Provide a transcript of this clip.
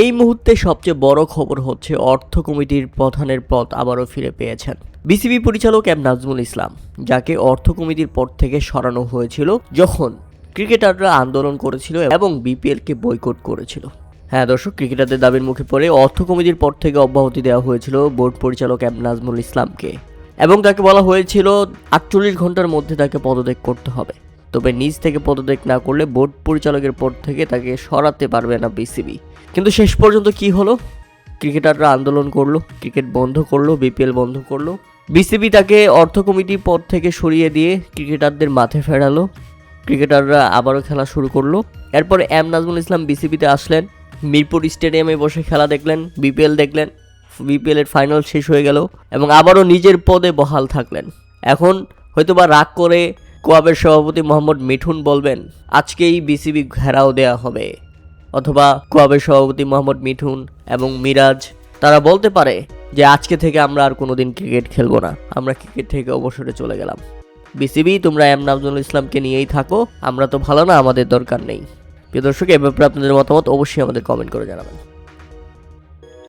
এই মুহূর্তে সবচেয়ে বড় খবর হচ্ছে অর্থ কমিটির প্রধানের পদ আবারও ফিরে পেয়েছেন বিসিবি পরিচালক এম নাজমুল ইসলাম, যাকে অর্থ কমিটির পদ থেকে সরানো হয়েছিল যখন ক্রিকেটাররা আন্দোলন করেছিল এবং বিপিএলকে বয়কট করেছিল। হ্যাঁ দর্শক, ক্রিকেটারদের দাবির মুখে পড়ে অর্থ কমিটির পদ থেকে অব্যাহতি দেওয়া হয়েছিল বোর্ড পরিচালক এম নাজমুল ইসলামকে এবং তাকে বলা হয়েছিল 48 ঘন্টার মধ্যে তাকে পদত্যাগ করতে হবে। তবে নিজ থেকে পদত্যাগ না করলে বোর্ড পরিচালকের পদ থেকে তাকে সরাতে পারবে না বিসিবি। কিন্তু শেষ পর্যন্ত কি হলো? ক্রিকেটাররা আন্দোলন করলো, ক্রিকেট বন্ধ করলো, বিপিএল বন্ধ করলো, বিসিবি তাকে অর্থ কমিটি পদ থেকে সরিয়ে দিয়ে ক্রিকেটারদের মাঠে ফেরালো, ক্রিকেটাররা আবারও খেলা শুরু করলো। এরপরে এম নাজমুল ইসলাম বিসিবিতে আসলেন, মিরপুর স্টেডিয়ামে বসে খেলা দেখলেন, বিপিএল দেখলেন, বিপিএলের ফাইনাল শেষ হয়ে গেল এবং আবারও নিজের পদে বহাল থাকলেন। এখন হয়তোবা রাগ করে কোয়াবের সভাপতি মোহাম্মদ মিঠুন বলবেন আজকেই বিসিবি ঘেরাও দেয়া হবে, অথবা কোয়াবের সভাপতি মোহাম্মদ মিঠুন এবং মিরাজ তারা বলতে পারে যে আজকে থেকে আমরা আর কোনোদিন ক্রিকেট খেলবো না, আমরা ক্রিকেট থেকে অবসরে চলে গেলাম। বিসিবি তোমরা এম নাজমুল ইসলামকে নিয়েই থাকো, আমরা তো ভালো না, আমাদের দরকার নেই। প্রিয় দর্শক, এ ব্যাপারে আপনাদের মতামত অবশ্যই আমাদের কমেন্ট করে জানাবেন।